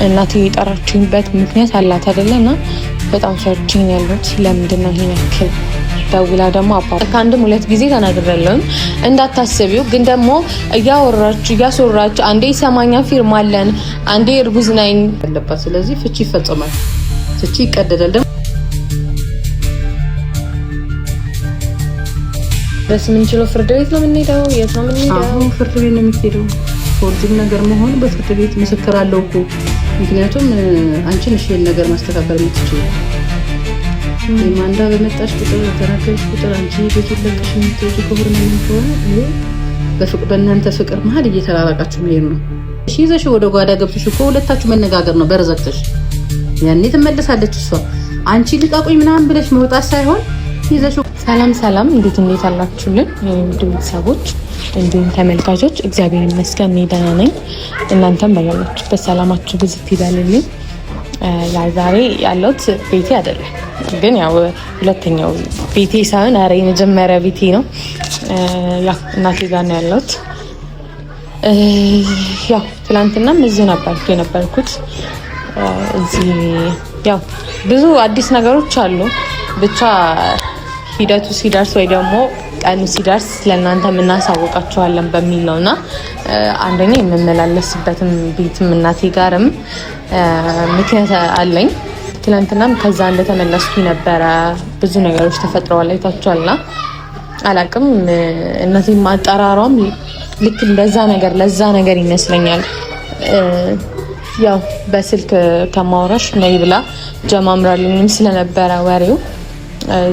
እናቴ የጠራችኝበት ምክንያት አላት አይደለና በጣም ፈርቼኝ ያለሁት ለምንድን ነው ይሄን ያክል ደውላ ደግሞ አባባ ከአንድም ሁለት ጊዜ ተናግሬያለሁ እንዳታስቢው ግን ደግሞ እያስወራችሁ አንዴ 80 ፊርማ አለን አንዴ እርጉዝ ነኝ አለባት ስለዚህ ፍቺ ይፈጸማል ፍቺ ይቀደዳል ደግሞ በስምንችሎ ፍርድ ቤት ነው የምንሄደው የት ነው የምንሄደው ፍርድ ቤት ነው የምንሄደው ፎርጅም ነገር መሆን በፍርድ ቤት ምስክር አለው እኮ ምክንያቱም አንቺ ነሽ ይሄን ነገር ማስተካከል የምትችይው የማንዳ በመጣሽ ቁጥር ተናገርሽ ቁጥር አንቺ ቤቱን ለቀሽ የምትወጪ ከሆነ ምን ከሆነ በእናንተ ፍቅር መሀል እየተራራቃችሁ መሄድ ነው እሺ ይዘሽ ወደ ጓዳ ገብተሽ እኮ ሁለታችሁ መነጋገር ነው በረዘቅተሽ ያኔ ትመለሳለች እሷ አንቺ ልቃቁኝ ምናምን ብለሽ መውጣት ሳይሆን ይዘሽ ሰላም እንዴት አላችሁልን ቤተሰቦች እንዲሁም ተመልካቾች እግዚአብሔር ይመስገን ደህና ነኝ እናንተም ባያላችሁበት ሰላማችሁ ብዝት ይበልልኝ ዛሬ ያለሁት ቤቴ አይደለም ግን ያው ሁለተኛው ቤቴ ሳይሆን ኧረ የመጀመሪያ ቤቴ ነው ያው እናቴ ጋር ነው ያለሁት ያው ትናንትናም እዚህ ነበርኩት እዚህ ያው ብዙ አዲስ ነገሮች አሉ ብቻ ሂደቱ ሲደርስ ወይ ደግሞ ቀኑ ሲደርስ ለእናንተ እናሳውቃችኋለን በሚል ነውና አንደኛ የምመላለስበትም ቤትም እናቴ ጋርም ምክንያት አለኝ ትናንትናም ከዛ እንደተመለስኩኝ ነበረ ብዙ ነገሮች ተፈጥረዋል አይታችኋልና አላቅም እናቴ ማጠራሯም ልክ ለዛ ነገር ይመስለኛል ያው በስልክ ከማውራሽ ነይ ብላ ጀማምራልኝም ስለነበረ ወሬው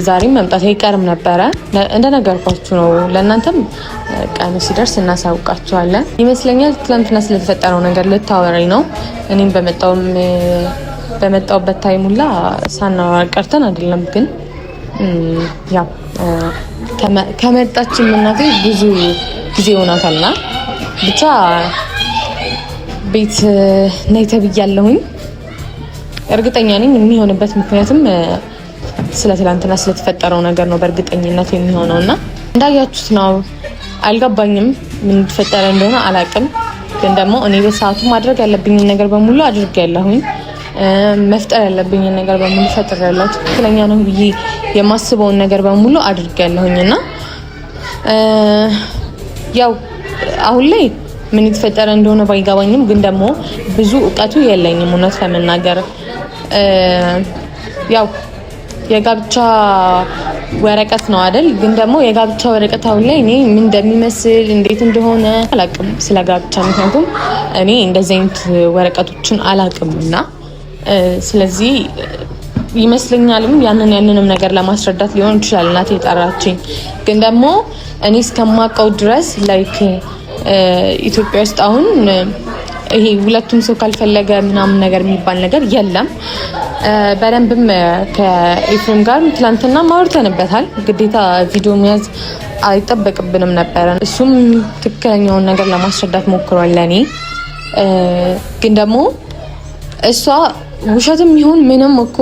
ዛሬም መምጣት አይቀርም ነበረ እንደነገርኳችሁ ነው ለእናንተም ቀኑ ሲደርስ እናሳውቃችኋለን ይመስለኛል ትናንትና ስለተፈጠረው ነገር ልታወራኝ ነው እኔም በመጣውበት ታይሙላ ሳናወራ ቀርተን አይደለም ግን ያው ከመጣችን እናቴ ብዙ ጊዜ ሆናታልና ብቻ ቤት ነይ ተብያለሁኝ እርግጠኛ ነኝ የሚሆንበት ምክንያቱም ስለትላንትና ስለተፈጠረው ነገር ነው በእርግጠኝነት የሚሆነውና እንዳያችሁት ነው አልገባኝም ምን ተፈጠረ እንደሆነ አላቅም ግን ደግሞ እኔ በሰዓቱ ማድረግ ያለብኝ ነገር በሙሉ አድርጌያለሁኝ መፍጠር ያለብኝ ነገር በሙሉ ፈጥሬያለሁ ትክክለኛ ነው ብዬ የማስበውን ነገር በሙሉ አድርጌያለሁኝና ያው አሁን ላይ ምን ተፈጠረ እንደሆነ ባይገባኝም ግን ደግሞ ብዙ ዕውቀቱ የለኝም እውነት ለመናገር ያው የጋብቻ ወረቀት ነው አይደል ግን ደግሞ የጋብቻ ወረቀት አሁን ላይ እኔ ምን እንደሚመስል እንዴት እንደሆነ አላቅም ስለ ጋብቻ ምክንያቱም እኔ እንደዚህ አይነት ወረቀቶችን አላቅምና ስለዚህ ይመስለኛልም ያንንም ነገር ለማስረዳት ሊሆን ይችላል እናቴ ጠራችኝ ግን ደግሞ እኔ እስከማውቀው ድረስ ላይክ ኢትዮጵያ ውስጥ አሁን ይሄ ሁለቱም ሰው ካልፈለገ ምናምን ነገር የሚባል ነገር የለም በደንብም ከኤፍሬም ጋር ትላንትና ማውርተንበታል ግዴታ ቪዲዮ መያዝ አይጠበቅብንም ነበር እሱም ትክክለኛውን ነገር ለማስረዳት ሞክሯል ለኔ ግን ደግሞ እሷ ውሸትም ይሁን ምንም እኮ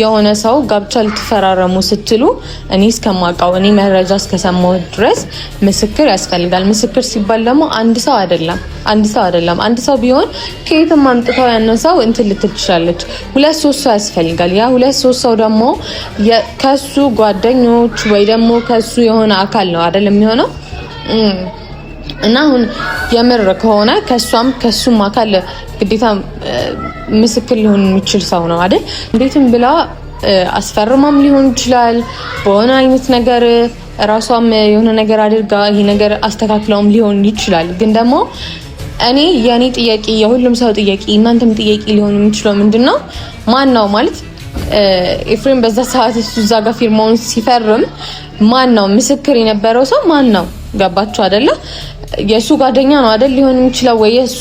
የሆነ ሰው ጋብቻ ልትፈራረሙ ስትሉ እኔ እስከማውቀው እኔ መረጃ እስከሰማሁ ድረስ ምስክር ያስፈልጋል ምስክር ሲባል ደግሞ አንድ ሰው አይደለም አንድ ሰው ቢሆን ከየትም አምጥተው ያንን ሰው እንትን ልትል ትችላለች ሁለት ሶስት ሰው ያስፈልጋል ያ ሁለት ሶስት ሰው ደግሞ ከሱ ጓደኞች ወይ ደግሞ ከሱ የሆነ አካል ነው አይደል የሚሆነው እና አሁን የምር ከሆነ ከሱም አካል ግዴታ ምስክር ሊሆን የሚችል ሰው ነው አይደል እንዴትም ብላ አስፈርማም ሊሆን ይችላል በሆነ አይነት ነገር ራሷም የሆነ ነገር አድርጋ ይሄ ነገር አስተካክለውም ሊሆን ይችላል ግን ደግሞ እኔ የኔ ጥያቄ የሁሉም ሰው ጥያቄ እናንተም ጥያቄ ሊሆን የሚችለው ምንድነው ማን ነው ማለት ኤፍሬም በዛ ሰዓት እሱ እዛ ጋር ፊርማውን ሲፈርም ማን ነው ምስክር የነበረው ሰው ማን ነው ገባችሁ አይደለ የሱ ጓደኛ ነው አይደል ሊሆን የሚችለው ወይ እሱ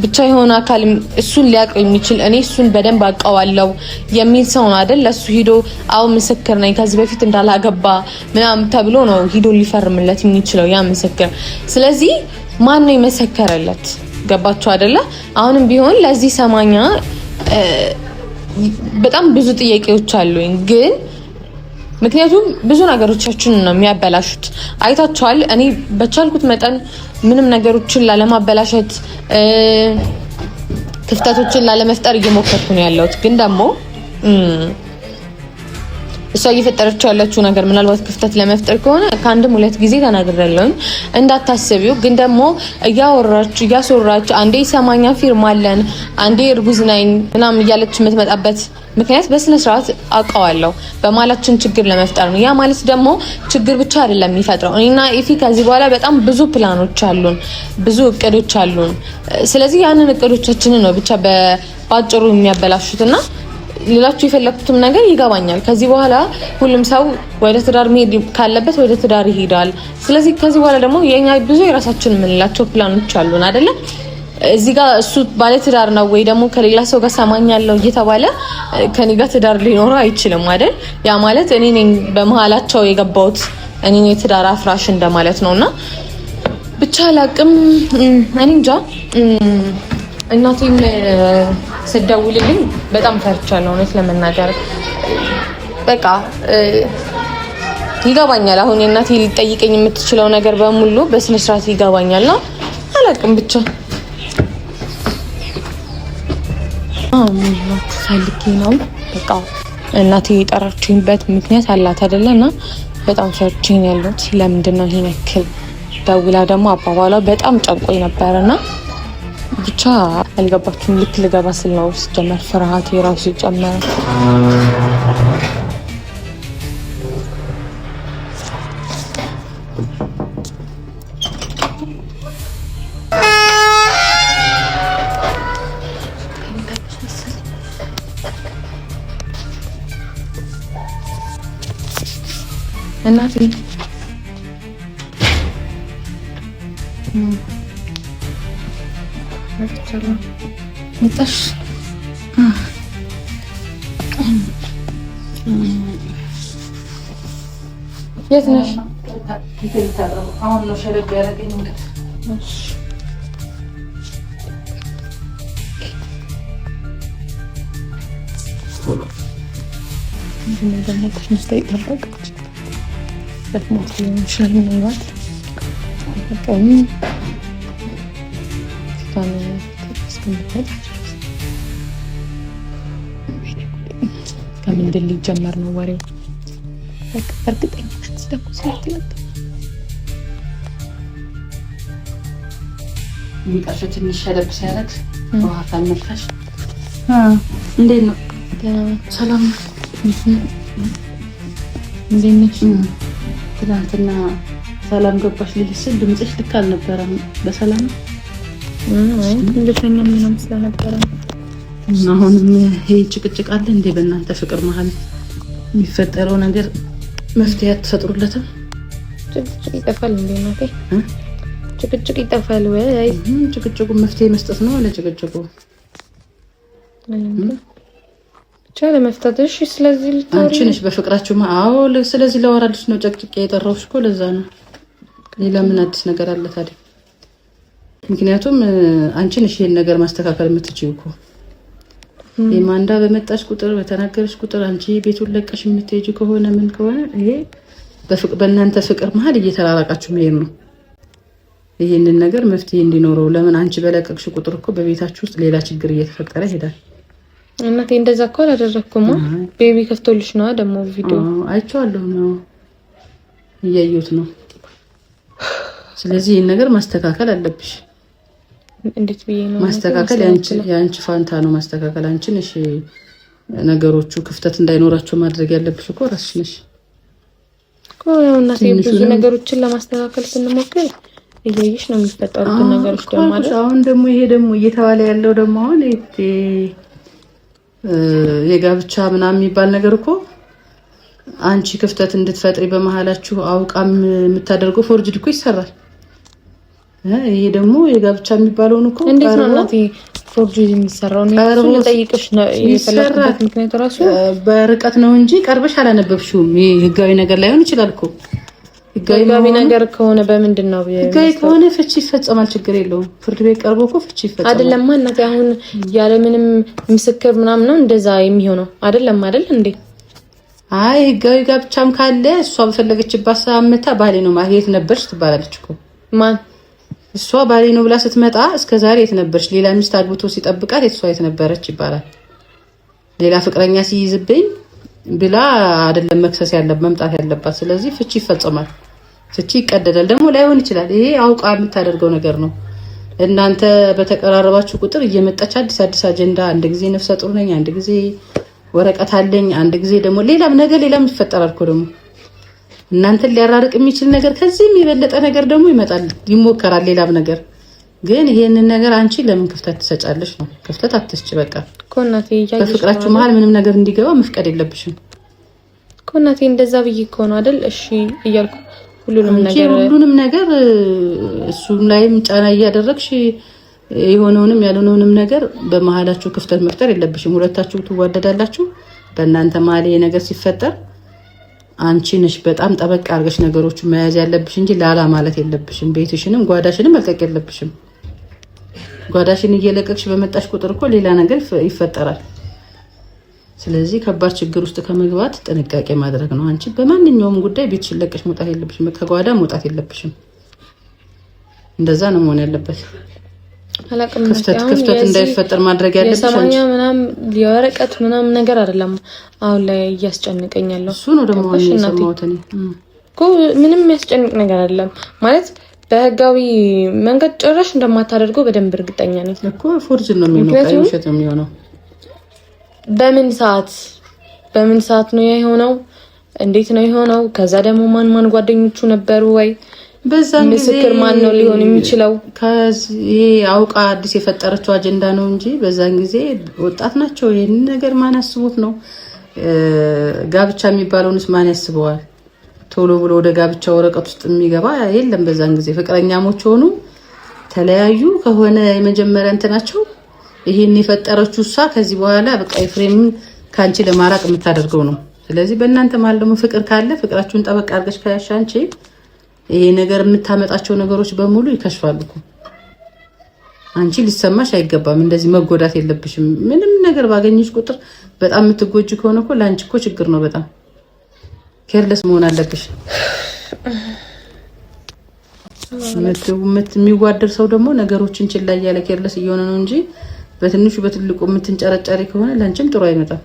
ብቻ የሆነ አካል እሱን ሊያውቅ የሚችል እኔ እሱን በደንብ አውቀዋለሁ የሚል ሰው ነው አይደል ለሱ ሂዶ አው ምስክር ነኝ ከዚህ በፊት እንዳላገባ ምናምን ተብሎ ነው ሂዶ ሊፈርምለት የሚችለው ያ ምስክር ስለዚህ ማን ነው የመሰከረለት ገባችሁ አይደለ አሁንም ቢሆን ለዚህ ሰማኛ በጣም ብዙ ጥያቄዎች አሉኝ ግን ምክንያቱም ብዙ ነገሮቻችን ነው የሚያበላሹት አይታችኋል እኔ በቻልኩት መጠን ምንም ነገሮችን ላለማበላሸት ክፍተቶችን ላለመፍጠር እየሞከርኩ ነው ያለሁት። ግን ደግሞ እሷ እየፈጠረችው ያለችው ነገር ምናልባት ክፍተት ለመፍጠር ከሆነ ከአንድም ሁለት ጊዜ ተናግሬያለሁኝ እንዳታስቢው። ግን ደግሞ እያስወራች አንዴ ሰማኛ ፊርማ አለን አንዴ እርጉዝ ነኝ ምናምን እያለች የምትመጣበት ምክንያት በስነ ስርዓት አውቀዋለሁ። በማላችን ችግር ለመፍጠር ነው። ያ ማለት ደግሞ ችግር ብቻ አይደለም የሚፈጥረው። እኔና ኢፊ ከዚህ በኋላ በጣም ብዙ ፕላኖች አሉን፣ ብዙ እቅዶች አሉን። ስለዚህ ያንን እቅዶቻችንን ነው ብቻ በአጭሩ የሚያበላሹትና ሌላችሁ የፈለኩትም ነገር ይገባኛል። ከዚህ በኋላ ሁሉም ሰው ወደ ትዳር መሄድ ካለበት ወደ ትዳር ይሄዳል። ስለዚህ ከዚህ በኋላ ደግሞ የኛ ብዙ የራሳችን የምንላቸው ፕላኖች አሉን አይደለ? እዚህ ጋር እሱ ባለ ትዳር ነው ወይ ደግሞ ከሌላ ሰው ጋር ሰማኛለሁ እየተባለ ከኔ ጋር ትዳር ሊኖር አይችልም አይደል? ያ ማለት እኔ ነኝ በመሃላቸው የገባሁት፣ እኔ ነኝ ትዳር አፍራሽ እንደማለት ነውና ብቻ አላቅም። እኔ እንጃ። እናቴም ስደውልልኝ በጣም ፈርቻለሁ እውነት ለመናገር። በቃ ይገባኛል። አሁን እናቴ ሊጠይቀኝ የምትችለው ነገር በሙሉ በስነ ስርዓት ይገባኛልና አላቅም ብቻ ፈልጌ ነው። በቃ እናቴ የጠራችኝበት ምክንያት አላት አይደለና በጣም ፈርቼ ነው ያለሁት። ለምንድን ነው ይሄን ያክል ደውላ ደግሞ አባባሏ በጣም ጨንቆኝ ነበርና ብቻ አልገባችም። ልክ ልገባ ስል ነው ሲጀመር ፍርሃቴ ራሱ ጨመረ። እናቴ መጣሽ? የት ነሽ? አሁን ነው ሸለብ ያደረገኝ። ደግሞ ትንሽ ጠይቀባቅ በትሞት ሊሆን ይችላል ምናልባት ቀኝ ከምንድን ሊጀመር ነው ወሬው? እርግጠኛ ደግሞ ስለትለጥ የሚቀርሽ ትንሽ ሸለብ ሲያደርግ ውሃ ካልመጣሽ እንዴት ነው? ሰላም እንዴት ነሽ? ትናንትና ሰላም ገባሽ ልልሽ ስል ድምፅሽ ልክ አልነበረም። በሰላም እንደተኛ ምንም ስለነበረ አሁንም ይሄ ጭቅጭቅ አለ እንዴ? በእናንተ ፍቅር መሀል የሚፈጠረው ነገር መፍትሄ አትፈጥሩለትም? ጭቅጭቅ ይጠፋል እንዴ እናቴ? ጭቅጭቅ ይጠፋል ወይ? ጭቅጭቁ መፍትሄ መስጠት ነው ለጭቅጭቁ ብቻ ለመፍታት። እሺ ስለዚህ አንቺ ነሽ በፍቅራችሁ አዎ። ስለዚህ ለወራልሽ ነው ጨቅጭቅ የጠራሁሽ እኮ ለዛ ነው። ሌላ ምን አዲስ ነገር አለ ታዲያ? ምክንያቱም አንቺ ነሽ ይሄን ነገር ማስተካከል የምትችይው እኮ። የማንዳ በመጣሽ ቁጥር በተናገረሽ ቁጥር አንቺ ቤቱን ለቀሽ የምትሄጂ ከሆነ ምን ከሆነ ይሄ በእናንተ ፍቅር መሀል እየተራራቃችሁ መሄድ ነው። ይሄንን ነገር መፍትሄ እንዲኖረው ለምን አንቺ በለቀቅሽ ቁጥር እኮ በቤታችሁ ውስጥ ሌላ ችግር እየተፈጠረ ይሄዳል። እናቴ እንደዛ እኮ አላደረኩም። ቤቢ ከፍቶልሽ ነው ደግሞ ቪዲዮ አይቼዋለሁ ነው እያየሁት ነው። ስለዚህ ይሄን ነገር ማስተካከል አለብሽ። እንዴት ብዬ ነው ማስተካከል? ያንቺ ፋንታ ነው ማስተካከል። አንቺ ነሽ ነገሮቹ ክፍተት እንዳይኖራቸው ማድረግ ያለብሽ እኮ ራስሽ ነሽ እኮ። እናቴ ብዙ ነገሮችን ለማስተካከል ስንሞክር እያየሽ ነው የሚፈጠሩት ነገሮች ደግሞ አይደል? አሁን ደግሞ ይሄ ደግሞ እየተባለ ያለው ደግሞ አሁን የጋብቻ ምናምን የሚባል ነገር እኮ አንቺ ክፍተት እንድትፈጥሪ በመሃላችሁ አውቃም የምታደርገው ፎርጅድ እኮ ይሰራል። ይሄ ደግሞ የጋብቻ የሚባለውን እኮ እንዴት ነው እናቴ ፎርጅድ የሚሰራው? ነው ልጠይቅሽ ነው የፈለኩት ምክንያት ራሱ በርቀት ነው እንጂ ቀርበሽ አላነበብሽውም። ይሄ ህጋዊ ነገር ላይሆን ይችላል እኮ። ህጋዊ ነገር ከሆነ በምንድን ነው? ህጋዊ ከሆነ ፍቺ ይፈጸማል፣ ችግር የለውም። ፍርድ ቤት ቀርቦ እኮ ፍቺ ይፈጸማል። አይደለም እናቴ አሁን ያለ ምንም ምስክር ምናምን ነው እንደዛ የሚሆነው አይደለም አይደል እንዴ? አይ ህጋዊ ጋብቻም ካለ እሷ በፈለገችባት ሳምንታ ባሌ ነው ማግኘት ነበርሽ ትባላለች እኮ። ማን እሷ ባሌ ነው ብላ ስትመጣ እስከዛሬ የት ነበርሽ? ሌላ ሚስት አግብቶ ሲጠብቃት እሷ የት ነበረች ይባላል። ሌላ ፍቅረኛ ሲይዝብኝ ብላ አይደለም መክሰስ ያለባት መምጣት ያለባት። ስለዚህ ፍቺ ይፈጸማል፣ ፍቺ ይቀደዳል። ደግሞ ላይሆን ይችላል። ይሄ አውቃ የምታደርገው ነገር ነው። እናንተ በተቀራረባችሁ ቁጥር እየመጣች አዲስ አጀንዳ፣ አንድ ጊዜ ነፍሰ ጡር ነኝ፣ አንድ ጊዜ ወረቀት አለኝ፣ አንድ ጊዜ ደግሞ ሌላም ይፈጠራል እኮ ደግሞ እናንተን ሊያራርቅ የሚችል ነገር ከዚህም የበለጠ ነገር ደግሞ ይመጣል፣ ይሞከራል ሌላም ነገር። ግን ይሄንን ነገር አንቺ ለምን ክፍተት ትሰጫለሽ ነው? ክፍተት አትስጭ። በቃ ኮናቴ በፍቅራችሁ መሀል ምንም ነገር እንዲገባ መፍቀድ የለብሽም። ኮናቴ እንደዛ ብዬ እኮ ነው አይደል? እሺ እያልኩ ሁሉንም ነገር እሱም ላይም ጫና እያደረግሽ የሆነውንም ያልሆነውንም ነገር በመሀላችሁ ክፍተት መፍጠር የለብሽም። ሁለታችሁ ትዋደዳላችሁ። በእናንተ መሀል ይሄ ነገር ሲፈጠር አንቺ ነሽ በጣም ጠበቅ አድርገሽ ነገሮችን መያዝ ያለብሽ እንጂ ላላ ማለት የለብሽም። ቤትሽንም ጓዳሽንም መልቀቅ የለብሽም። ጓዳሽን እየለቀቅሽ በመጣሽ ቁጥር እኮ ሌላ ነገር ይፈጠራል። ስለዚህ ከባድ ችግር ውስጥ ከመግባት ጥንቃቄ ማድረግ ነው። አንቺ በማንኛውም ጉዳይ ቤትሽን ለቀሽ መውጣት የለብሽም። ከጓዳ መውጣት የለብሽም። እንደዛ ነው መሆን ያለበት። ክፍተት እንዳይፈጠር ማድረግ ያለብሽ አንቺ የወረቀት ምናምን ነገር አይደለም አሁን ላይ እያስጨነቀኝ ያለው እሱ ነው። ደግሞ የሰማሁት እኔ እኮ ምንም የሚያስጨንቅ ነገር አይደለም ማለት በህጋዊ መንገድ ጭራሽ እንደማታደርገው በደንብ እርግጠኛ ነኝ እኮ። ፎርጅን ነው የሚሆነው፣ ውሸት ነው የሚሆነው። በምን ሰዓት ነው የሆነው? እንዴት ነው የሆነው? ከዛ ደግሞ ማን ጓደኞቹ ነበሩ ወይ? በዛን ጊዜ ምስክር ማን ነው ሊሆን የሚችለው? ከዚህ አውቃ አዲስ የፈጠረችው አጀንዳ ነው እንጂ በዛን ጊዜ ወጣት ናቸው። ይሄን ነገር ማን ያስቡት ነው? ጋብቻ የሚባለውንስ ማን ያስበዋል? ቶሎ ብሎ ወደ ጋብቻ ወረቀት ውስጥ የሚገባ የለም። በዛን ጊዜ ፍቅረኛሞች ሆኑ ተለያዩ ከሆነ የመጀመሪያ እንትናቸው ይሄን የፈጠረችው እሷ ከዚህ በኋላ በቃ ኤፍሬምን ካንቺ ለማራቅ የምታደርገው ነው። ስለዚህ በእናንተ መሀል ደግሞ ፍቅር ካለ ፍቅራችሁን ጠበቅ አድርገሽ ካያሽ አንቺ ይሄ ነገር የምታመጣቸው ነገሮች በሙሉ ይከሽፋሉ እኮ። አንቺ ሊሰማሽ አይገባም። እንደዚህ መጎዳት የለብሽም። ምንም ነገር ባገኘሽ ቁጥር በጣም የምትጎጂ ከሆነ እኮ ለአንቺ እኮ ችግር ነው። በጣም ኬርለስ መሆን አለብሽ። የሚዋደድ ሰው ደግሞ ነገሮችን ችላ እያለ ኬርለስ እየሆነ ነው እንጂ በትንሹ በትልቁ የምትንጨረጨሪ ከሆነ ለአንቺም ጥሩ አይመጣም።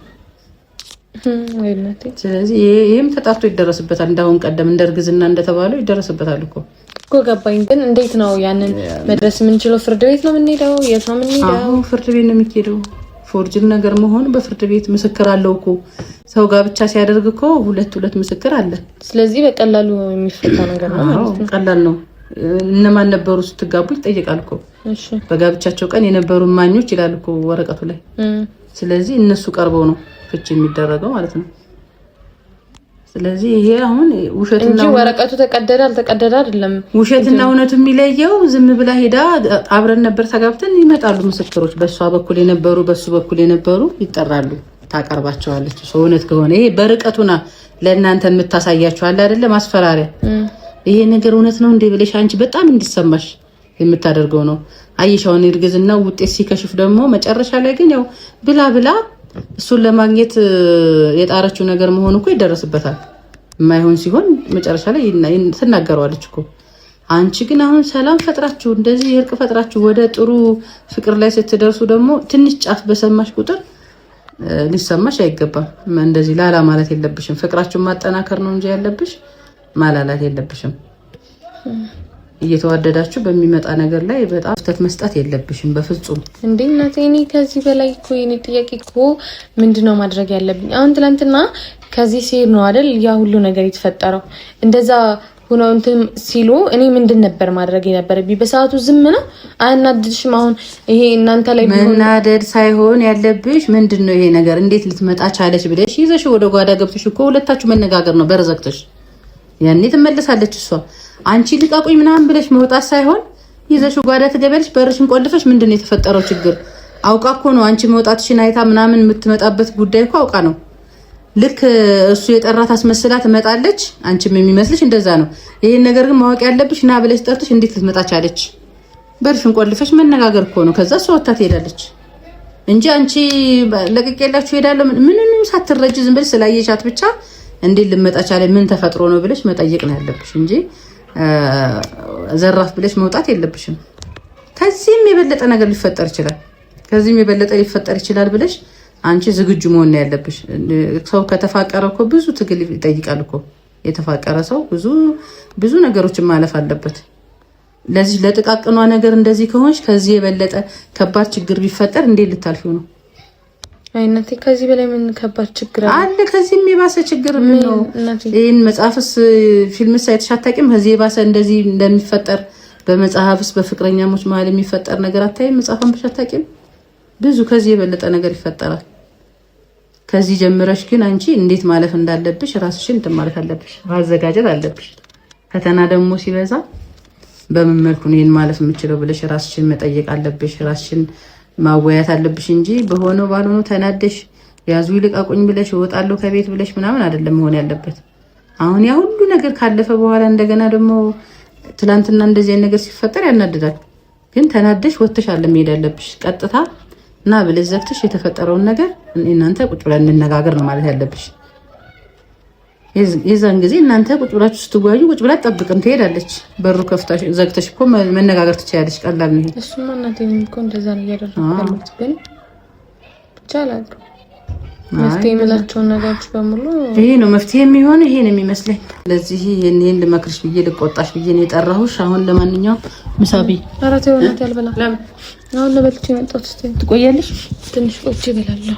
ስለዚህ ይሄም ተጣርቶ ይደረስበታል። እንዳሁን ቀደም እንደርግዝና እንደተባለው ይደረስበታል እኮ ገባኝ። ግን እንዴት ነው ያንን መድረስ የምንችለው? ፍርድ ቤት ነው የምንሄደው? የት ነው የምንሄደው? ፍርድ ቤት ነው የሚሄደው። ፎርጅን ነገር መሆን በፍርድ ቤት ምስክር አለው እኮ። ሰው ጋር ብቻ ሲያደርግ እኮ ሁለት ምስክር አለ። ስለዚህ በቀላሉ የሚፈታ ነገር ነው ማለት ነው። ቀላል ነው። እነማን ነበሩ ስትጋቡ ይጠየቃል እኮ። በጋብቻቸው ቀን የነበሩ ማኞች ይላል እኮ ወረቀቱ ላይ። ስለዚህ እነሱ ቀርበው ነው ፍቺ የሚደረገው ማለት ነው። ስለዚህ ይሄ አሁን ውሸትና እንጂ ወረቀቱ ተቀደደ አልተቀደደ አይደለም። ውሸትና እውነቱ የሚለየው ዝም ብላ ሄዳ አብረን ነበር ተጋብተን ይመጣሉ ምስክሮች። በሷ በኩል የነበሩ በሱ በኩል የነበሩ ይጠራሉ፣ ታቀርባቸዋለች። ሰው እውነት ከሆነ ይሄ በርቀቱና ለእናንተ የምታሳያቸው አለ አይደለም ማስፈራሪያ። ይሄ ነገር እውነት ነው እንዴ ብለሽ አንቺ በጣም እንዲሰማሽ የምታደርገው ነው። አይሻውን እርግዝና ውጤት ሲከሽፍ ደግሞ መጨረሻ ላይ ግን ያው ብላ እሱን ለማግኘት የጣረችው ነገር መሆኑ እኮ ይደረስበታል። የማይሆን ሲሆን መጨረሻ ላይ ትናገረዋለች እኮ። አንቺ ግን አሁን ሰላም ፈጥራችሁ እንደዚህ እርቅ ፈጥራችሁ ወደ ጥሩ ፍቅር ላይ ስትደርሱ ደግሞ ትንሽ ጫፍ በሰማሽ ቁጥር ሊሰማሽ አይገባም። እንደዚህ ላላ ማለት የለብሽም። ፍቅራችሁን ማጠናከር ነው እንጂ ያለብሽ ማላላት የለብሽም። እየተዋደዳችሁ በሚመጣ ነገር ላይ በጣም ፍተት መስጠት የለብሽም በፍጹም። እንዴ እናቴ፣ እኔ ከዚህ በላይ እኮ የኔ ጥያቄ እኮ ምንድነው ማድረግ ያለብኝ? አሁን ትላንትና ከዚህ ሲር ነው አይደል ያ ሁሉ ነገር የተፈጠረው። እንደዛ ሆነው እንትን ሲሉ እኔ ምንድን ነበር ማድረግ የነበረብኝ? በሰዓቱ ዝም ነው። አያናድድሽም? አሁን ይሄ እናንተ ላይ መናደድ ሳይሆን ያለብሽ ምንድነው ይሄ ነገር እንዴት ልትመጣ ቻለች ብለሽ ይዘሽ ወደ ጓዳ ገብተሽ እኮ ሁለታችሁ መነጋገር ነው። በረዘግተሽ ያኔ ትመለሳለች እሷ። አንቺ ልቃቁኝ ምናምን ብለሽ መውጣት ሳይሆን ይዘሽ ጓዳ ትገበልሽ። በርሽን ቆልፈሽ ምንድነው የተፈጠረው ችግር? አውቃ እኮ ነው አንቺ መውጣትሽን አይታ ምናምን የምትመጣበት ጉዳይ እኮ አውቃ ነው። ልክ እሱ የጠራት አስመስላ ትመጣለች። አንቺም የሚመስልሽ እንደዛ ነው። ይሄን ነገር ግን ማወቅ ያለብሽ ና ብለሽ ጠርተሽ እንዴት ልትመጣ ቻለች? በርሽን ቆልፈሽ መነጋገር እኮ ነው። ከዛ እሷ ወጣ ትሄዳለች እንጂ አንቺ ለቅቄላችሁ ሄዳለሁ ምንንም ሳትረጂ ዝም ብለሽ ስላየሻት ብቻ እንዴት ልመጣ ቻለ ምን ተፈጥሮ ነው ብለሽ መጠየቅ ነው ያለብሽ እንጂ ዘራፍ ብለሽ መውጣት የለብሽም። ከዚህም የበለጠ ነገር ሊፈጠር ይችላል ብለሽ አንቺ ዝግጁ መሆን ነው ያለብሽ። ሰው ከተፋቀረ እኮ ብዙ ትግል ይጠይቃል እኮ። የተፋቀረ ሰው ብዙ ነገሮችን ማለፍ አለበት። ለዚህ ለጥቃቅኗ ነገር እንደዚህ ከሆንሽ ከዚህ የበለጠ ከባድ ችግር ቢፈጠር እንዴት ልታልፊው ነው? አይነቴ ከዚህ በላይ ምን ከባድ ችግር አለ? ከዚህም የባሰ ችግር ምን ነው? ይሄን መጽሐፍስ ፊልምስ አይተሽ አታውቂም? ከዚህ የባሰ እንደዚህ እንደሚፈጠር በመጽሐፍስ በፍቅረኛሞች መሀል የሚፈጠር ነገር አታይም? መጽሐፍን ብቻ አታውቂም? ብዙ ከዚህ የበለጠ ነገር ይፈጠራል። ከዚህ ጀምረሽ ግን አንቺ እንዴት ማለፍ እንዳለብሽ ራስሽን ማለት አለብሽ፣ ማዘጋጀት አለብሽ። ፈተና ደግሞ ሲበዛ በምን መልኩ ነው ይሄን ማለፍ የምችለው ብለሽ ራስሽን መጠየቅ አለብሽ። ራስሽን ማወያት አለብሽ እንጂ በሆነው ባልሆነው ተናደሽ ያዙ ይልቀቁኝ ብለሽ እወጣለሁ ከቤት ብለሽ ምናምን አይደለም መሆን ያለበት። አሁን ያ ሁሉ ነገር ካለፈ በኋላ እንደገና ደግሞ ትላንትና እንደዚህ አይነት ነገር ሲፈጠር ያናድዳል። ግን ተናደሽ ወጥተሽ አለ መሄድ ያለብሽ። ቀጥታ እና ብለሽ ዘግተሽ የተፈጠረውን ነገር እናንተ ቁጭ ብለን እንነጋገር ነው ማለት ያለብሽ። የዛን ጊዜ እናንተ ቁጭ ብላችሁ ስትጓዩ ቁጭ ብላ ጠብቅም ትሄዳለች። በሩ ከፍታሽ ዘግተሽ እኮ መነጋገር ትችያለሽ። ቀላል ነው። እሱማ እናቴም እኮ እንደዛ ነው ያደረኩት። ግን ብቻ አላውቅም መፍትሄ የምላቸውን ነገሮች በሙሉ ይሄ ነው መፍትሄ የሚሆን ይሄ ነው የሚመስለኝ። ስለዚህ ይሄን ልመክርሽ ብዬ ልቆጣሽ ብዬ ነው የጠራሁሽ። አሁን ለማንኛውም ምሳቢ አራት የሆነት ያልበላ አሁን ለበልቼ መጣሁ። ትቆያለሽ? ትንሽ ቆይቼ እበላለሁ።